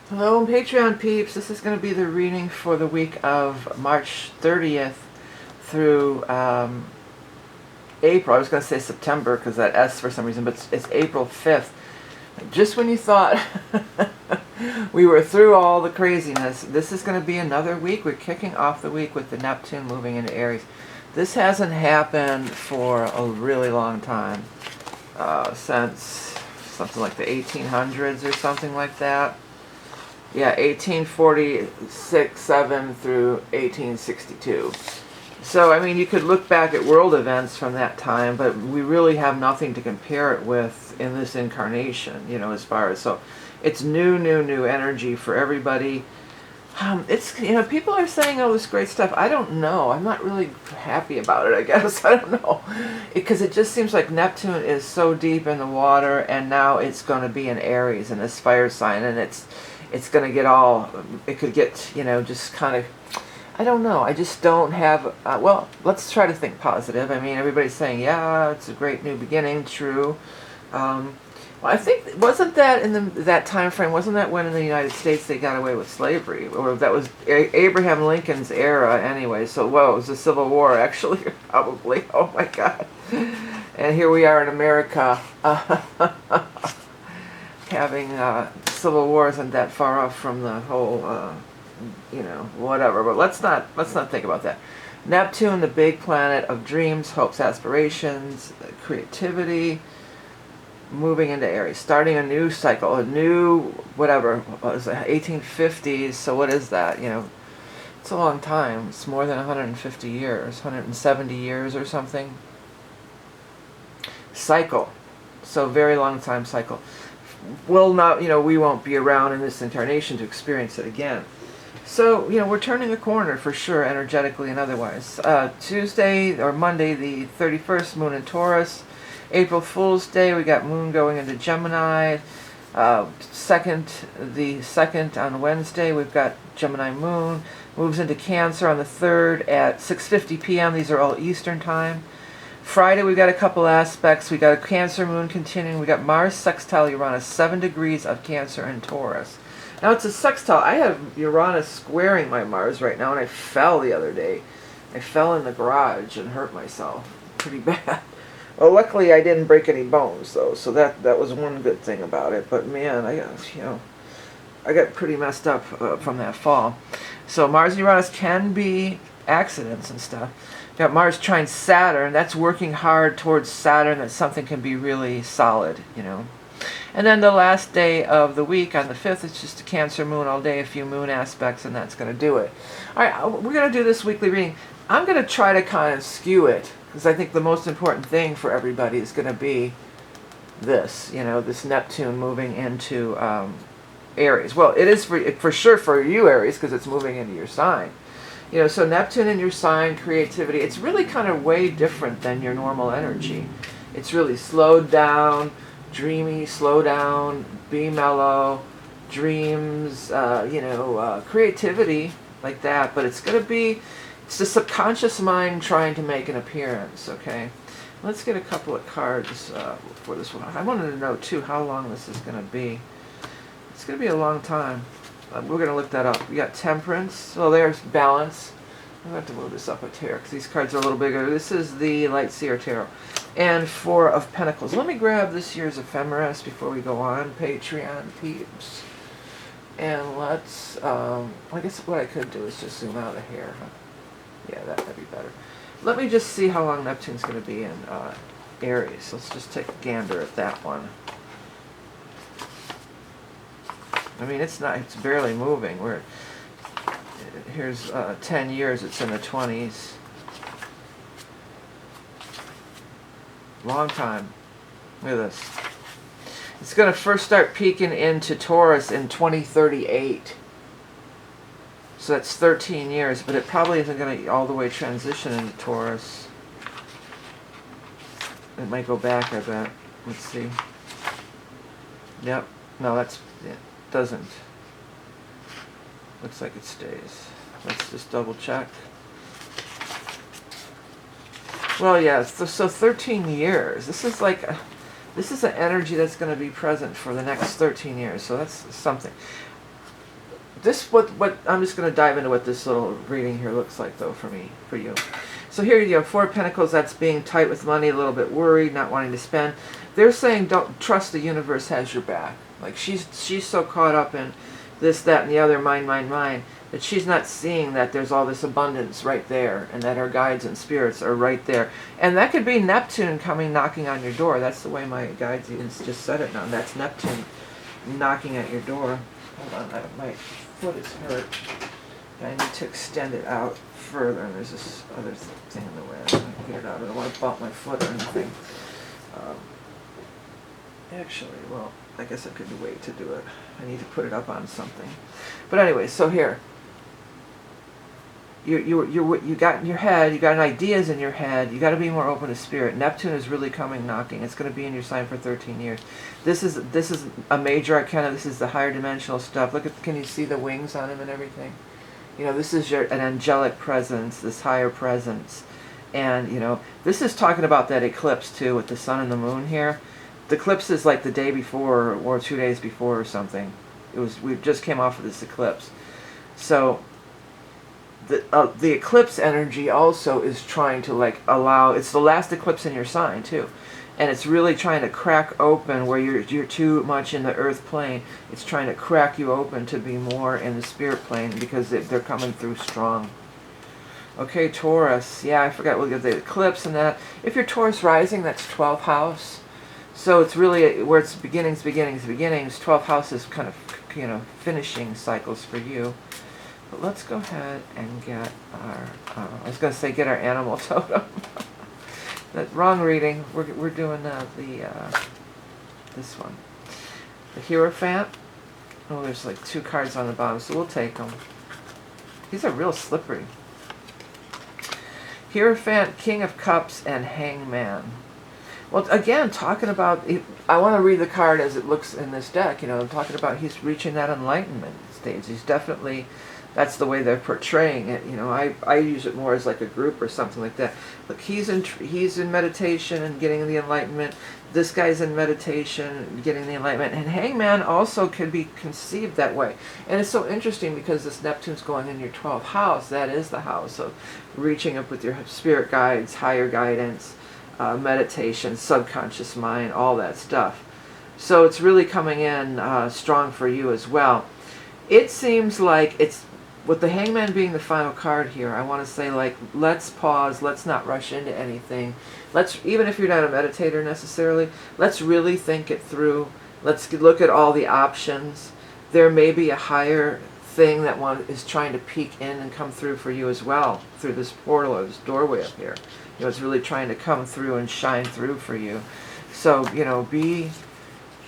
Hello, Patreon peeps. This is going to be the reading for the week of March 30th through April. I was going to say September because that S for some reason, but it's April 5th. Just when you thought we were through all the craziness, this is going to be another week. We're kicking off the week with the Neptune moving into Aries. This hasn't happened for a really long time, since something like the 1800s or something like that. Yeah, 1846, 7 through 1862. So, I mean, you could look back at world events from that time, but we really have nothing to compare it with in this incarnation, you know, as far as, so it's new energy for everybody. It's, you know, people are saying all this great stuff. I don't know. I'm not really happy about it, I guess. I don't know. Because it just seems like Neptune is so deep in the water, and now it's going to be in Aries, in this fire sign, and it's going to get all, it could get, you know, just kind of, I don't know. I just don't have, well, let's try to think positive. I mean, everybody's saying, yeah, it's a great new beginning, true. Well, I think, wasn't that in that time frame, wasn't that when in the United States they got away with slavery? Or that was Abraham Lincoln's era anyway, so, whoa, it was the Civil War, actually, probably. Oh, my God. And here we are in America, having Civil War isn't that far off from the whole, you know, whatever. But let's not think about that. Neptune, the big planet of dreams, hopes, aspirations, creativity, moving into Aries, starting a new cycle, a new whatever. What was it, 1850s? So what is that? You know, it's a long time. It's more than 150 years, 170 years or something. Cycle. So very long time cycle. Will not, you know, we won't be around in this incarnation to experience it again. So, you know, we're turning a corner for sure, energetically and otherwise. Tuesday or Monday, the 31st, Moon in Taurus. April Fool's Day, we got Moon going into Gemini. The 2nd on Wednesday, we've got Gemini Moon. Moves into Cancer on the 3rd at 6:50 p.m. These are all Eastern time. Friday, we got a couple aspects. We got a Cancer moon continuing. We got Mars sextile Uranus, 7 degrees of Cancer and Taurus. Now, it's a sextile. I have Uranus squaring my Mars right now, and I fell the other day. I fell in the garage and hurt myself pretty bad. Well, luckily, I didn't break any bones, though, so that was one good thing about it. But, man, I got pretty messed up from that fall. So Mars and Uranus can be accidents and stuff. Got Mars trine Saturn. That's working hard towards Saturn, that something can be really solid, you know. And then the last day of the week, on the 5th, it's just a Cancer moon all day, a few moon aspects, and that's going to do it. All right, we're going to do this weekly reading. I'm going to try to kind of skew it, because I think the most important thing for everybody is going to be this, you know, this Neptune moving into Aries. Well, it is for sure for you, Aries, because it's moving into your sign. You know, so Neptune in your sign, creativity, it's really kind of way different than your normal energy. It's really slowed down, dreamy, slow down, be mellow, dreams, you know, creativity, like that. But it's going to be, it's the subconscious mind trying to make an appearance, okay? Let's get a couple of cards for this one. I wanted to know, too, how long this is going to be. It's going to be a long time. We're going to look that up. We got Temperance. Well, there's Balance. I'm going to have to move this up a tier because these cards are a little bigger. This is the Light Seer Tarot. And 4 of Pentacles. Let me grab this year's ephemeris before we go on. Patreon peeps. And let's, I guess what I could do is just zoom out a hair. Huh? Yeah, that might be better. Let me just see how long Neptune's going to be in Aries. Let's just take a gander at that one. I mean, it's barely moving. Here's 10 years, it's in the 20s. Long time. Look at this. It's going to first start peeking into Taurus in 2038. So that's 13 years, but it probably isn't going to all the way transition into Taurus. It might go back, I bet. Let's see. Yep. No, that's... Yeah. Doesn't. Looks like it stays. Let's just double check. Well, yeah, so 13 years. This is like, this is an energy that's going to be present for the next 13 years, so that's something. what I'm just going to dive into what this little reading here looks like, though, for you. So here you have 4 of Pentacles. That's being tight with money, a little bit worried, not wanting to spend. They're saying don't trust the universe has your back. Like she's so caught up in this, that, and the other, mine, that she's not seeing that there's all this abundance right there, and that her guides and spirits are right there. And that could be Neptune coming knocking on your door. That's the way my guides just said it now. That's Neptune knocking at your door. Hold on, my foot is hurt. I need to extend it out further, and there's this other thing in the way. I can't get it out. I don't want to bump my foot or anything. Actually, well, I guess I could wait to do it. I need to put it up on something. But anyway, so here. You got in your head, you got ideas in your head, you got to be more open to spirit. Neptune is really coming knocking. It's going to be in your sign for 13 years. This is a major arcana. This is the higher dimensional stuff. Look at, can you see the wings on him and everything? You know, this is an angelic presence, this higher presence. And, you know, this is talking about that eclipse too with the sun and the moon here. The eclipse is like the day before or 2 days before or something. We just came off of this eclipse. So the eclipse energy also is trying to like allow, it's the last eclipse in your sign too, and it's really trying to crack open where you're too much in the earth plane. It's trying to crack you open to be more in the spirit plane because they're coming through strong. Okay, Taurus. Yeah, I forgot we'll get the eclipse and that. If you're Taurus rising, that's 12th house. So it's really where it's beginnings. 12th house is kind of, you know, finishing cycles for you. But let's go ahead and get our, I was going to say get our animal totem. That wrong reading. We're doing this one. The Hierophant. Oh, there's like 2 cards on the bottom, so we'll take them. These are real slippery. Hierophant, King of Cups, and Hangman. Well, again, talking about, I want to read the card as it looks in this deck. You know, I'm talking about he's reaching that enlightenment stage. He's definitely, that's the way they're portraying it. You know, I use it more as like a group or something like that. Look, he's in meditation and getting the enlightenment. This guy's in meditation, getting the enlightenment. And Hangman also can be conceived that way. And it's so interesting because this Neptune's going in your 12th house. That is the house of reaching up with your spirit guides, higher guidance, meditation, subconscious mind, all that stuff. So it's really coming in strong for you as well. It seems like it's, with the Hangman being the final card here, I want to say, like, let's pause, let's not rush into anything. Let's, even if you're not a meditator necessarily, let's really think it through. Let's look at all the options. There may be a higher thing that one is trying to peek in and come through for you as well, through this portal or this doorway up here. You know, it's really trying to come through and shine through for you. So, you know,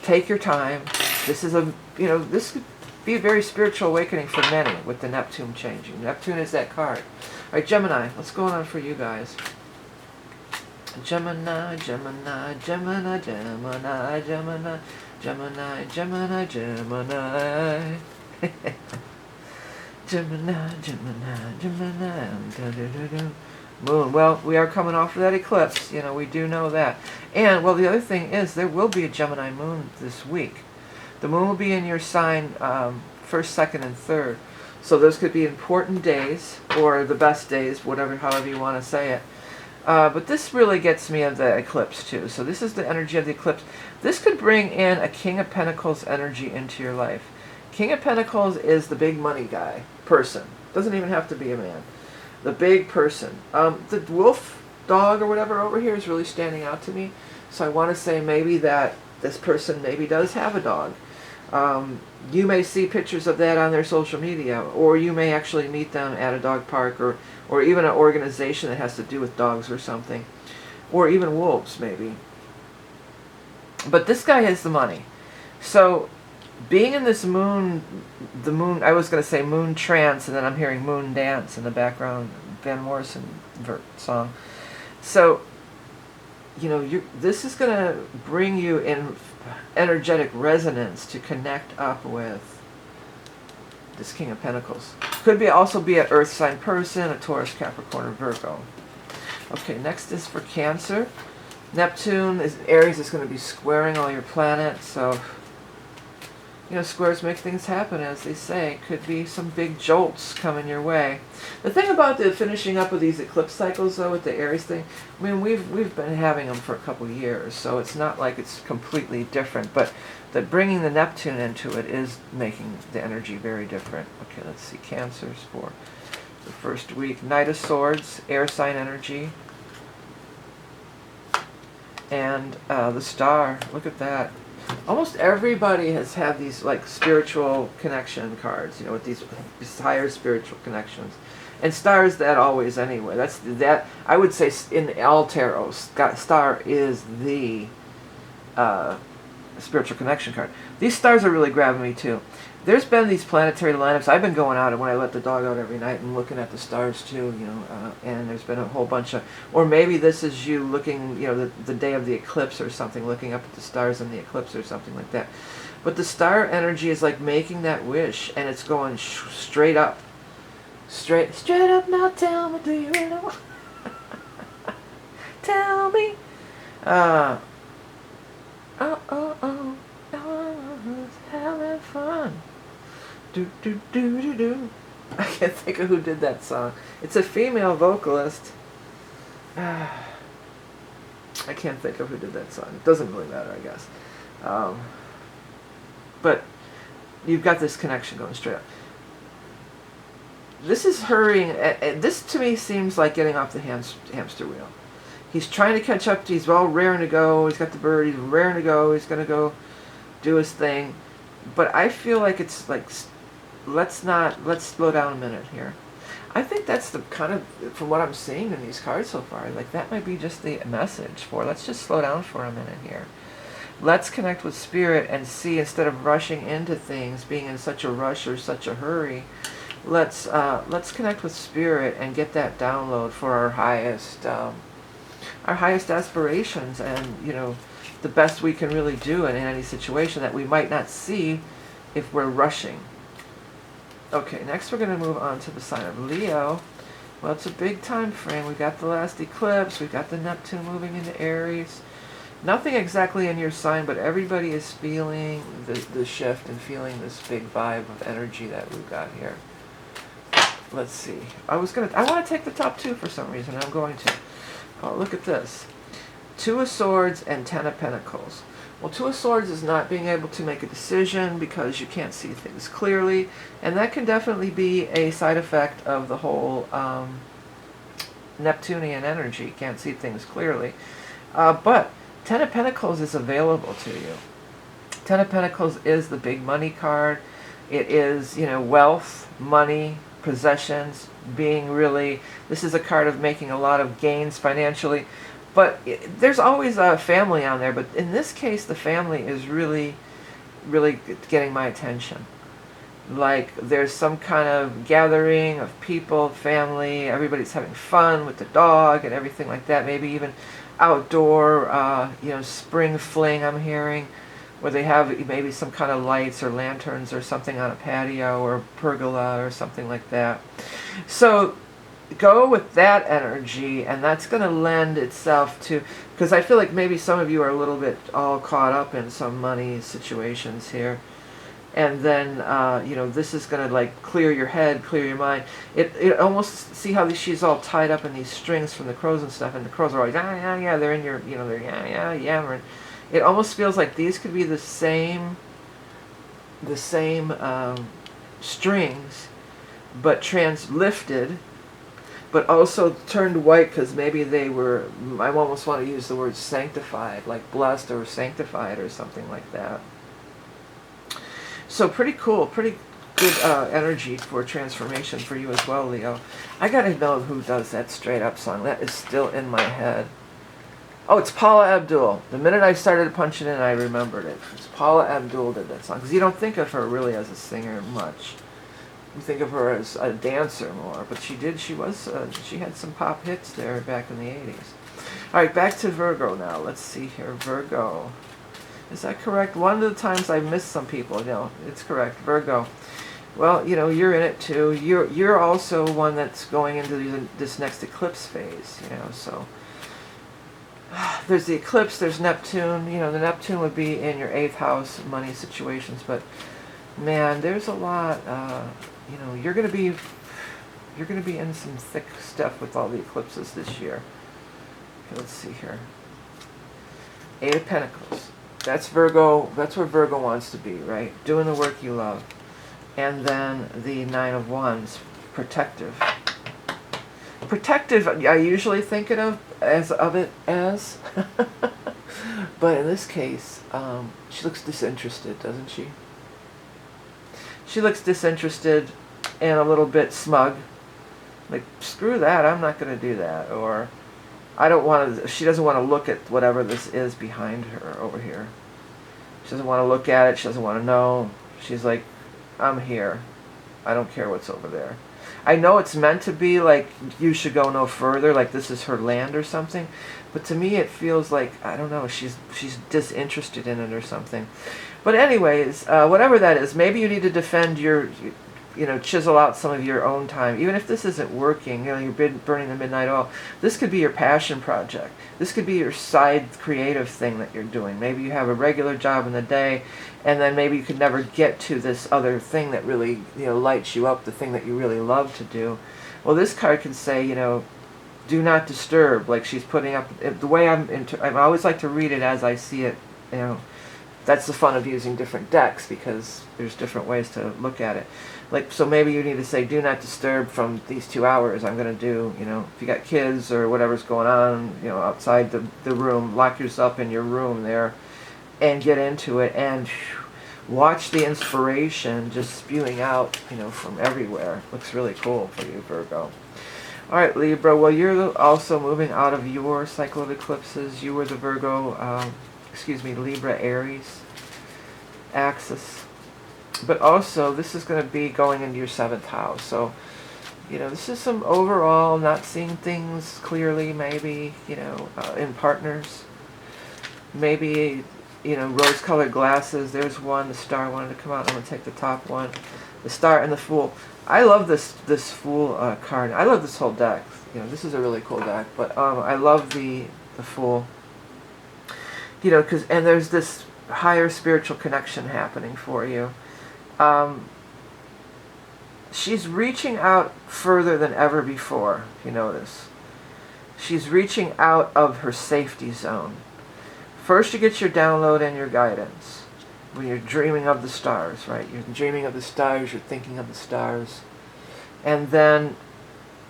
take your time. This is this could be a very spiritual awakening for many with the Neptune changing. Neptune is that card. All right, Gemini, what's going on for you guys? Gemini, Gemini, Gemini, Gemini, Gemini, Gemini, Gemini, Gemini. Gemini, Gemini, Gemini. Moon. Well, we are coming off of that eclipse. You know, we do know that. And, well, the other thing is there will be a Gemini moon this week. The moon will be in your sign 1st, 2nd, and 3rd. So those could be important days, or the best days, however you want to say it. But this really gets me of the eclipse too. So this is the energy of the eclipse. This could bring in a King of Pentacles energy into your life. King of Pentacles is the big money guy, person. Doesn't even have to be a man. The big person. The wolf dog or whatever over here is really standing out to me. So I want to say maybe that this person maybe does have a dog. You may see pictures of that on their social media, or you may actually meet them at a dog park, or even an organization that has to do with dogs or something, or even wolves maybe. But this guy has the money. So being in this moon, I was going to say moon trance, and then I'm hearing moon dance in the background, Van Morrison song. So, you know, this is going to bring you in energetic resonance to connect up with this King of Pentacles. Could also be an earth sign person, a Taurus, Capricorn, or Virgo. Okay, next is for Cancer. Neptune is Aries is going to be squaring all your planets, so You know, squares make things happen, as they say. Could be some big jolts coming your way. The thing about the finishing up of these eclipse cycles, though, with the Aries thing, I mean, we've been having them for a couple years, so it's not like it's completely different. But that bringing the Neptune into it is making the energy very different. Okay, let's see, Cancers for the first week. Knight of Swords, air sign energy. And the Star, look at that. Almost everybody has had these like spiritual connection cards, you know, with these higher spiritual connections. And Star is that always anyway. That's that, I would say in all tarot, Star is the spiritual connection card. These stars are really grabbing me too. There's been these planetary lineups. I've been going out and when I let the dog out every night and looking at the stars too, you know, and there's been a whole bunch of, or maybe this is you looking, you know, the day of the eclipse or something, looking up at the stars in the eclipse or something like that. But the star energy is like making that wish, and it's going straight up. Straight up now, tell me, do you really want? Tell me. Oh, having fun. Do. I can't think of who did that song. It's a female vocalist. I can't think of who did that song. It doesn't really matter, I guess. But you've got this connection going straight up. This is hurrying. This to me seems like getting off the hamster wheel. He's trying to catch up. He's all raring to go. He's got the bird. He's raring to go. He's going to go do his thing. But I feel like it's like, let's slow down a minute here. I think that's the kind of, from what I'm seeing in these cards so far, like that might be just the message for, let's just slow down for a minute here. Let's connect with spirit and see, instead of rushing into things, being in such a rush or such a hurry, let's connect with spirit and get that download for our highest aspirations, and you know, the best we can really do in any situation that we might not see if we're rushing. Okay, next we're going to move on to the sign of Leo. Well, it's a big time frame. We got the last eclipse. We've got the Neptune moving into Aries. Nothing exactly in your sign, but everybody is feeling the shift and feeling this big vibe of energy that we've got here. Let's see. I want to take the top two for some reason, and I'm going to. Oh, look at this. Two of Swords and Ten of Pentacles. Well, Two of Swords is not being able to make a decision because you can't see things clearly, and that can definitely be a side effect of the whole Neptunian energy. Can't see things clearly. But Ten of Pentacles is available to you. Ten of Pentacles is the big money card. It is, you know, wealth, money, possessions, being really, this is a card of making a lot of gains financially. But there's always a family on there, but in this case the family is really, really getting my attention. Like there's some kind of gathering of people, family, everybody's having fun with the dog and everything like that. Maybe even outdoor, you know, spring fling I'm hearing, where they have maybe some kind of lights or lanterns or something on a patio or pergola or something like that. So go with that energy, and that's going to lend itself to, because I feel like maybe some of you are a little bit all caught up in some money situations here, and then you know, this is going to like clear your head, clear your mind. It almost, see how she's all tied up in these strings from the crows and stuff, and the crows are always yeah, they're in your, you know, they're yammering. It almost feels like these could be the same strings, but lifted, but also turned white, because maybe they were, I almost want to use the word sanctified, like blessed or sanctified or something like that. So pretty cool, pretty good energy for transformation for you as well, Leo. I gotta know who does that straight up song. That is still in my head. Oh, it's Paula Abdul. The minute I started punching in, I remembered it. It's Paula Abdul did that song, because you don't think of her really as a singer much. You think of her as a dancer more, but she had some pop hits there back in the 80s. All right, back to Virgo now. Let's see here, Virgo. Is that correct? One of the times I missed some people. No, it's correct, Virgo. Well, you know, you're in it too. You're also one that's going into this next eclipse phase, you know, so there's the eclipse, there's Neptune. You know, the Neptune would be in your 8th house money situations, but Man, there's a lot, you know, you're gonna be in some thick stuff with all the eclipses this year. Okay, let's see here. 8 of Pentacles. That's Virgo, that's where Virgo wants to be, right? Doing the work you love. And then the 9 of Wands, protective. Protective, I usually think of it as, but in this case, she looks disinterested, doesn't she? She looks disinterested and a little bit smug. Like, screw that, I'm not going to do that. Or, I don't want to, she doesn't want to look at whatever this is behind her over here. She doesn't want to look at it, she doesn't want to know. She's like, I'm here. I don't care what's over there. I know it's meant to be like, you should go no further, like this is her land or something. But to me it feels like, I don't know, she's disinterested in it or something. But anyways, whatever that is, maybe you need to defend your, you know, chisel out some of your own time. Even if this isn't working, you know, you're burning the midnight oil, this could be your passion project. This could be your side creative thing that you're doing. Maybe you have a regular job in the day, and then maybe you could never get to this other thing that really, you know, lights you up, the thing that you really love to do. Well, this card can say, you know, do not disturb. Like she's putting up, the way I always like to read it as I see it, you know. That's the fun of using different decks, because there's different ways to look at it. Like, so maybe you need to say, do not disturb from these 2 hours. I'm going to do, you know, if you got kids or whatever's going on, you know, outside the room, lock yourself in your room there and get into it and watch the inspiration just spewing out, you know, from everywhere. Looks really cool for you, Virgo. All right, Libra. Well, you're also moving out of your cycle of eclipses. You were the Virgo, Libra, Aries axis. But also, this is going to be going into your 7th house. So, you know, this is some overall not seeing things clearly, maybe, you know, in partners. Maybe, you know, rose-colored glasses. There's one. The star wanted to come out. I'm going to take the top one. The star and the fool. I love this fool card. I love this whole deck. You know, this is a really cool deck. But I love the fool. You know, and there's this higher spiritual connection happening for you. She's reaching out further than ever before, if you notice. She's reaching out of her safety zone. First you get your download and your guidance. When you're dreaming of the stars, right? You're dreaming of the stars, you're thinking of the stars. And then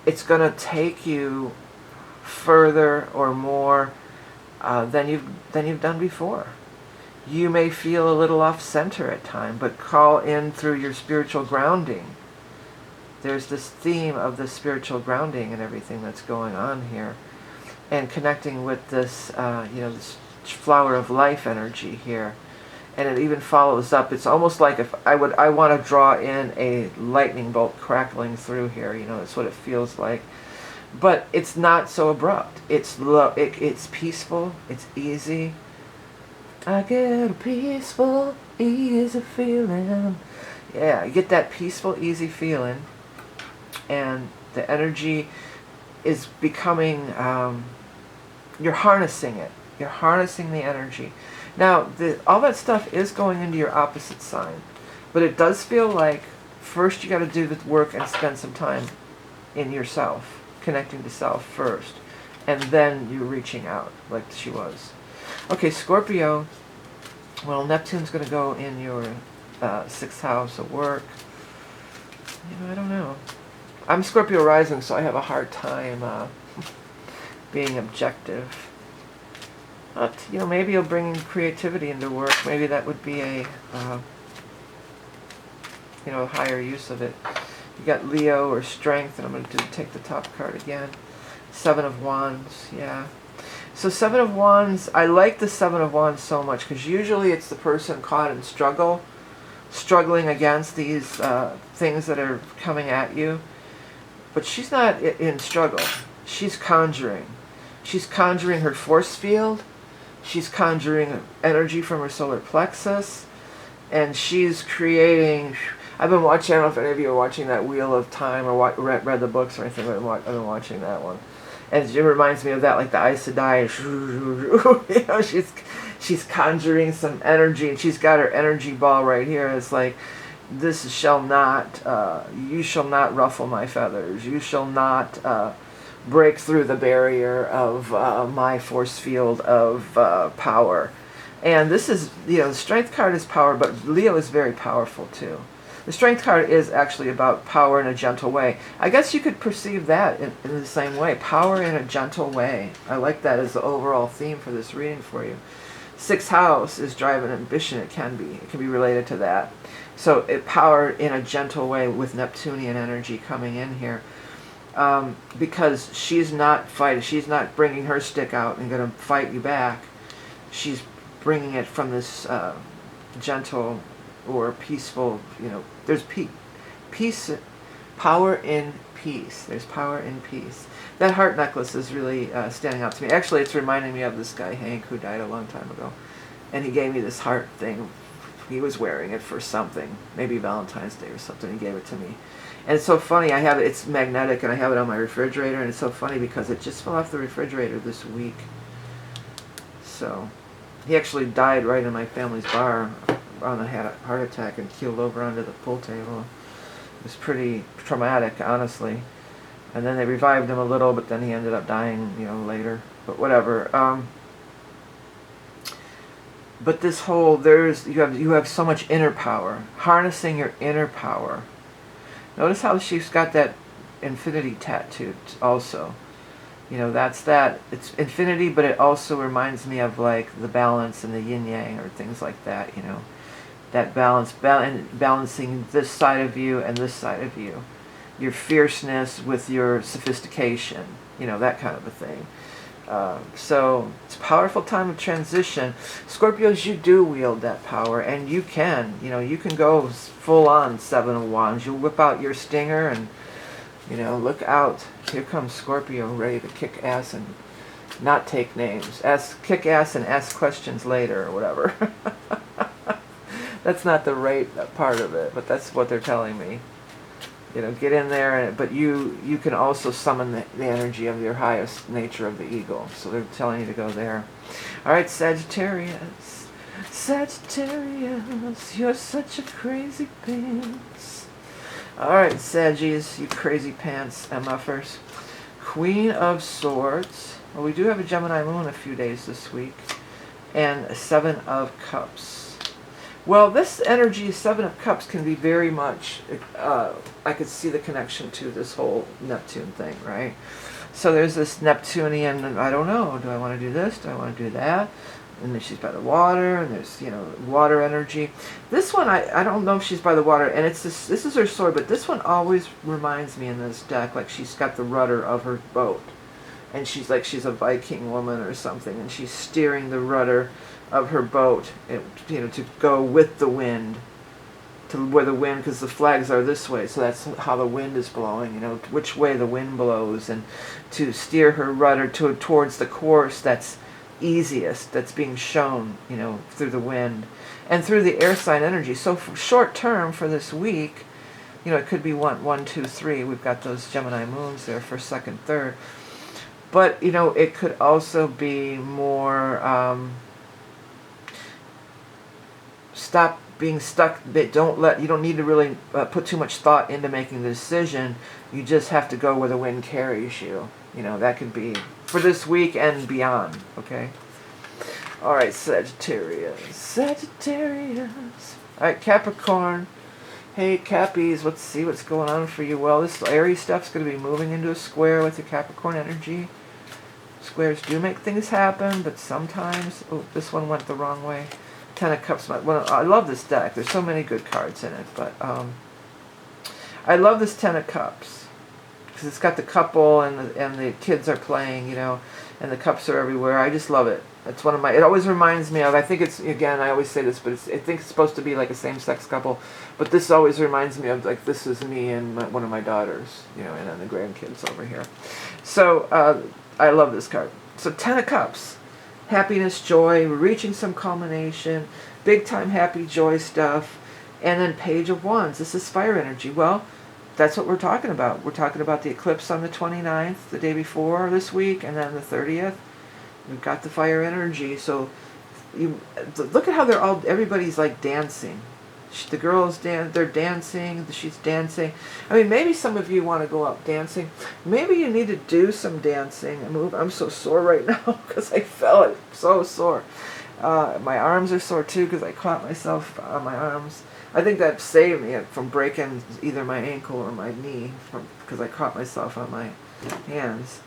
it's going to take you further or more than you've done before. You may feel a little off center at times, but call in through your spiritual grounding. There's this theme of the spiritual grounding and everything that's going on here, and connecting with this, you know, this flower of life energy here. And it even follows up. It's almost like if I want to draw in a lightning bolt crackling through here. You know, that's what it feels like. But it's not so abrupt. It's peaceful. It's easy. I get a peaceful, easy feeling. Yeah, you get that peaceful, easy feeling. And the energy is becoming, you're harnessing it. You're harnessing the energy. Now, all that stuff is going into your opposite sign. But it does feel like first you got to do the work and spend some time in yourself, connecting to self first. And then you're reaching out like she was. Okay, Scorpio. Well, Neptune's going to go in your 6th house of work. You know, I don't know. I'm Scorpio rising, so I have a hard time being objective. But, you know, maybe you'll bring creativity into work. Maybe that would be a, you know, a higher use of it. You got Leo or Strength, and I'm going to take the top card again. 7 of Wands, yeah. So 7 of Wands, I like the 7 of Wands so much, because usually it's the person caught in struggling against these things that are coming at you. But she's not in struggle. She's conjuring. She's conjuring her force field. She's conjuring energy from her solar plexus. And she's creating... I've been watching, I don't know if any of you are watching that Wheel of Time or read the books or anything, but I've been watching that one. And it reminds me of that, like the Aes Sedai. You know, she's conjuring some energy, and she's got her energy ball right here. It's like, this shall not, you shall not ruffle my feathers. You shall not break through the barrier of my force field of power. And this is, the Strength card is power, but Leo is very powerful too. The Strength card is actually about power in a gentle way. I guess you could perceive that in the same way. Power in a gentle way. I like that as the overall theme for this reading for you. Sixth house is drive and ambition. It can be related to that. So power in a gentle way with Neptunian energy coming in here. Because she's not fighting. She's not bringing her stick out and going to fight you back. She's bringing it from this gentle or peaceful, there's peace, power in peace. There's power in peace. That heart necklace is really standing out to me. Actually, it's reminding me of this guy, Hank, who died a long time ago. And he gave me this heart thing. He was wearing it for something, maybe Valentine's Day or something. He gave it to me. And it's so funny, I have it, it's magnetic, and I have it on my refrigerator, and it's so funny because it just fell off the refrigerator this week. So, he actually died right in my family's bar. Had a heart attack and keeled over onto the pool table. It was pretty traumatic, honestly. And then they revived him a little, but then he ended up dying, later. But whatever. But this whole, you have so much inner power. Harnessing your inner power. Notice how she's got that infinity tattooed also. That's that. It's infinity, but it also reminds me of like the balance and the yin yang or things like that, That balance, balancing this side of you and this side of you. Your fierceness with your sophistication, that kind of a thing. So it's a powerful time of transition. Scorpios, you do wield that power, and you can. You can go full on Seven of Wands. You whip out your stinger and, look out. Here comes Scorpio ready to kick ass and not take names. Kick ass and ask questions later or whatever. That's not the right part of it, but that's what they're telling me. Get in there, but you can also summon the energy of your highest nature of the eagle. So they're telling you to go there. All right, Sagittarius. Sagittarius, you're such a crazy pants. All right, Saggies, you crazy pants MFers. Queen of Swords. Well, we do have a Gemini moon a few days this week. And Seven of Cups. Well, this energy, Seven of Cups, can be very much, I could see the connection to this whole Neptune thing, right? So there's this Neptunian, I don't know, do I want to do this? Do I want to do that? And then she's by the water, and there's, water energy. This one, I don't know if she's by the water, and it's this is her sword, but this one always reminds me in this deck, like she's got the rudder of her boat. And she's a Viking woman or something, and she's steering the rudder of her boat, to go with the wind, to where the wind, because the flags are this way, so that's how the wind is blowing, which way the wind blows, and to steer her rudder towards the course that's easiest, that's being shown, through the wind, and through the air sign energy. So for short term for this week, it could be 1, 2, 3. We've got those Gemini moons there for second, third. But, it could also be more, stop being stuck. You don't need to really put too much thought into making the decision. You just have to go where the wind carries you. That could be for this week and beyond, okay? All right, Sagittarius. All right, Capricorn. Hey, Cappies, let's see what's going on for you. Well, this Aries stuff's going to be moving into a square with your Capricorn energy. Squares do make things happen, but sometimes... Oh, this one went the wrong way. Ten of Cups. Well, I love this deck. There's so many good cards in it, but I love this Ten of Cups because it's got the couple and the kids are playing, and the cups are everywhere. I just love it. It's one of my. It always reminds me of. I think it's, again, I always say this, but I think it's supposed to be like a same-sex couple, but this always reminds me of like this is me and one of my daughters, and then the grandkids over here. So I love this card. So Ten of Cups. Happiness, joy, we're reaching some culmination, big time happy joy stuff, and then Page of Wands. This is fire energy. Well, that's what we're talking about. We're talking about the eclipse on the 29th, the day before this week, and then the 30th. We've got the fire energy. So you look at how everybody's like dancing. The girls they're dancing, she's dancing. I mean, maybe some of you want to go out dancing. Maybe you need to do some dancing. I'm so sore right now because I fell. I'm so sore. My arms are sore too because I caught myself on my arms. I think that saved me from breaking either my ankle or my knee because I caught myself on my hands.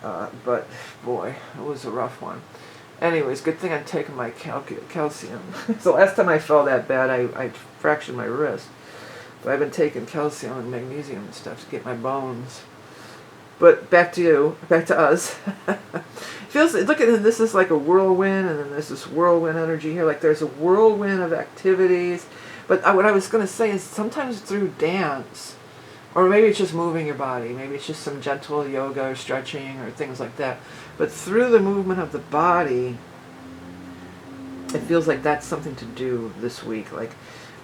But boy, it was a rough one. Anyways, good thing I'm taking my calcium. So last time I fell that bad, I fractured my wrist. But I've been taking calcium and magnesium and stuff to get my bones. But back to you, back to us. Feels, look at this is like a whirlwind, and then there's this whirlwind energy here. Like there's a whirlwind of activities. But what I was going to say is sometimes through dance, or maybe it's just moving your body. Maybe it's just some gentle yoga or stretching or things like that. But through the movement of the body, it feels like that's something to do this week. Like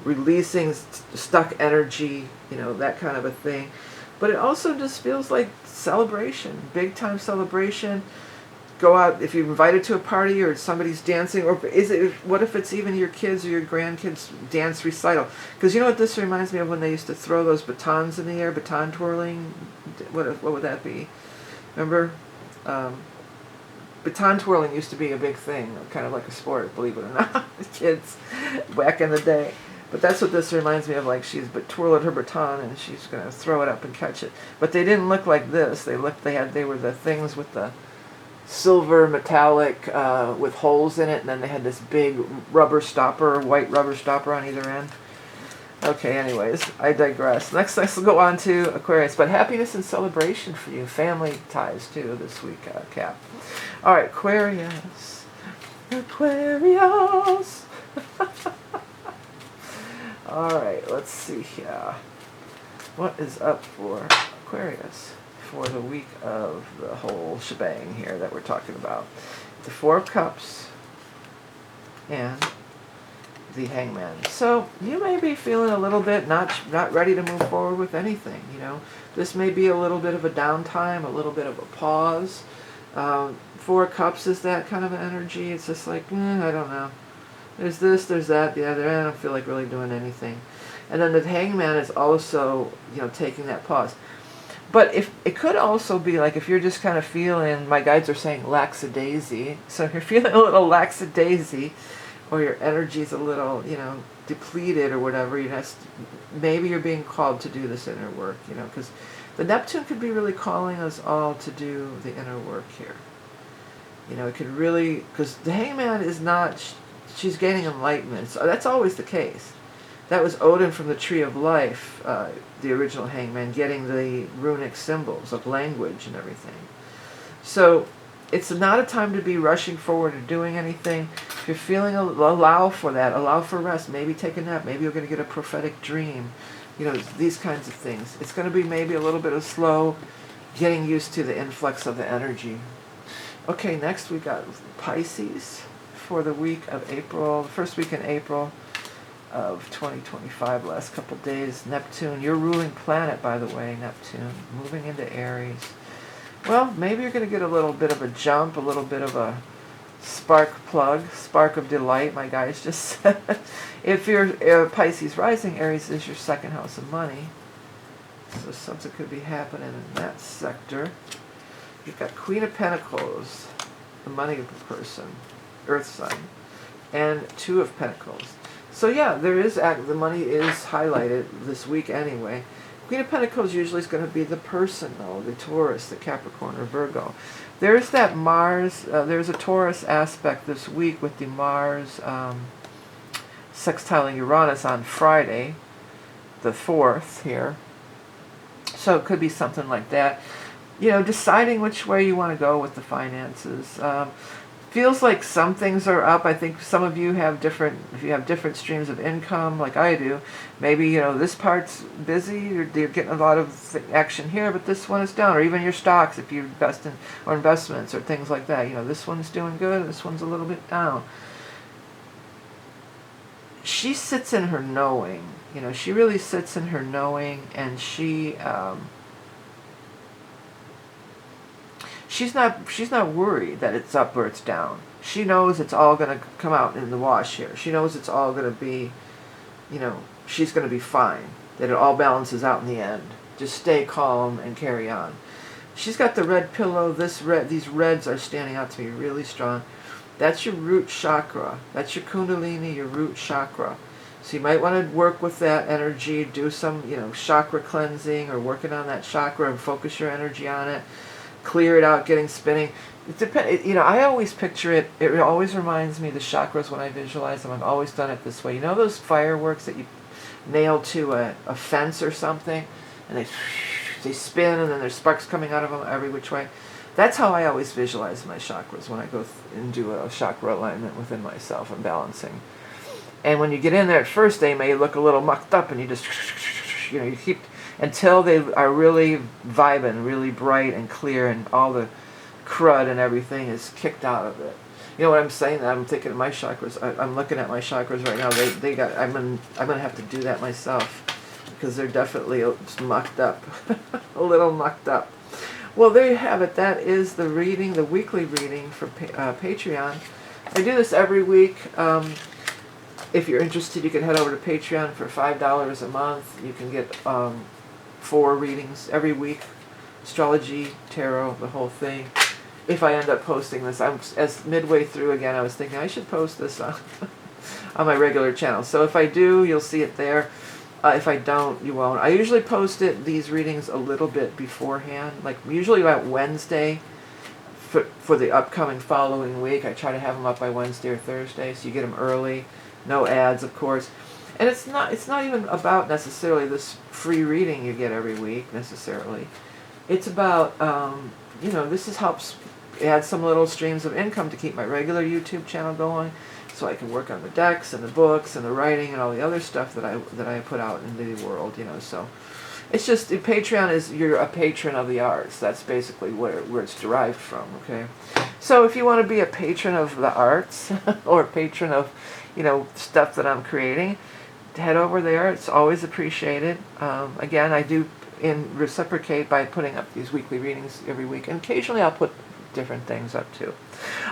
releasing stuck energy, that kind of a thing. But it also just feels like celebration, big time celebration. Go out, if you're invited to a party or somebody's dancing, or what if it's even your kids or your grandkids' dance recital? Because you know what this reminds me of, when they used to throw those batons in the air, baton twirling. What would that be? Remember? Baton twirling used to be a big thing, kind of like a sport, believe it or not, kids back in the day. But that's what this reminds me of, like she's twirling her baton and she's going to throw it up and catch it. But they didn't look like this. They were the things with the silver metallic with holes in it, and then they had this big rubber stopper, white rubber stopper on either end. Okay, anyways, I digress. Next, let's go on to Aquarius. But happiness and celebration for you. Family ties, too, this week, Cap. All right, Aquarius. Aquarius. All right, let's see here. What is up for Aquarius for the week of the whole shebang here that we're talking about? The Four of Cups and the Hangman. So you may be feeling a little bit not ready to move forward with anything. This may be a little bit of a downtime, a little bit of a pause. Four of Cups is that kind of energy. It's just like, I don't know. There's this, there's that, the other. I don't feel like really doing anything. And then the Hangman is also, taking that pause. But if it could also be like if you're just kind of feeling, my guides are saying lackadaisy. So if you're feeling a little lackadaisy, or your energy's a little, depleted or whatever, maybe you're being called to do this inner work, because the Neptune could be really calling us all to do the inner work here. It could really, because the Hangman is not, she's gaining enlightenment. So that's always the case. That was Odin from the Tree of Life, the original Hangman, getting the runic symbols of language and everything. So it's not a time to be rushing forward or doing anything. If you're feeling, allow for that. Allow for rest. Maybe take a nap. Maybe you're going to get a prophetic dream. These kinds of things. It's going to be maybe a little bit of slow getting used to the influx of the energy. Okay, next we got Pisces for the week of April, the first week in April of 2025, last couple days. Neptune, your ruling planet, by the way, Neptune, moving into Aries. Well, maybe you're going to get a little bit of a jump, a little bit of a spark of delight, my guys just said. If you're Pisces rising, Aries is your second house of money. So something could be happening in that sector. You've got Queen of Pentacles, the money person, Earth sign, and Two of Pentacles. So yeah, the money is highlighted this week anyway. Queen of Pentacles usually is going to be the person, though, the Taurus, the Capricorn, or Virgo. There's that Mars, there's a Taurus aspect this week with the Mars sextiling Uranus on Friday, the 4th here. So it could be something like that. Deciding which way you want to go with the finances. Feels like some things are up. I think some of you have if you have different streams of income, like I do, maybe, this part's busy, you're getting a lot of action here, but this one is down. Or even your stocks, if you invest in, or investments, or things like that. This one's doing good, this one's a little bit down. She sits in her knowing. She really sits in her knowing, and she's not worried that it's up or it's down. She knows it's all going to come out in the wash here. She knows it's all going to be you know, she's going to be fine, that it all balances out in the end. Just stay calm and carry on. She's got the red pillow. These reds are standing out to me really strong. That's your root chakra. That's your kundalini, your root chakra. So you might want to work with that energy, do some, you know, chakra cleansing or working on that chakra and focus your energy on it. Clear it out, getting spinning. You know, I always picture it. It always reminds me of the chakras when I visualize them. I've always done it this way. You know those fireworks that you nail to a fence or something, and they spin, and then there's sparks coming out of them every which way. That's how I always visualize my chakras when I go and do a chakra alignment within myself and balancing. And when you get in there at first, they may look a little mucked up, and you just, you know, you keep until they are really vibing, really bright and clear, and all the crud and everything is kicked out of it. You know what I'm saying? I'm thinking of my chakras. I'm looking at my chakras right now. They got. I'm gonna have to do that myself because they're definitely mucked up, a little mucked up. Well, there you have it. That is the reading, the weekly reading for Patreon. I do this every week. If you're interested, you can head over to Patreon for $5 a month. You can get 4 readings every week. Astrology, tarot, the whole thing. If I end up posting this, as midway through again, I was thinking I should post this on, on my regular channel. So if I do, you'll see it there. If I don't, you won't. I usually post these readings a little bit beforehand, like usually about Wednesday for the upcoming following week. I try to have them up by Wednesday or Thursday, so you get them early. No ads, of course. And it's not even about necessarily this free reading you get every week, necessarily. It's about, you know, helps add some little streams of income to keep my regular YouTube channel going, so I can work on the decks and the books and the writing and all the other stuff that I put out into the world, you know. So it's just, Patreon is, you're a patron of the arts. That's basically where it's derived from, okay? So if you want to be a patron of the arts or a patron of, you know, stuff that I'm creating, head over there. It's always appreciated. Again, I do reciprocate by putting up these weekly readings every week, and occasionally I'll put different things up too.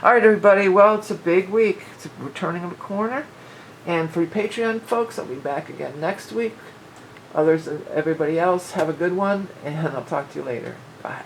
All right, everybody. Well, it's a big week. We're turning a corner, and for Patreon folks, I'll be back again next week. Others and everybody else, have a good one, and I'll talk to you later. Bye.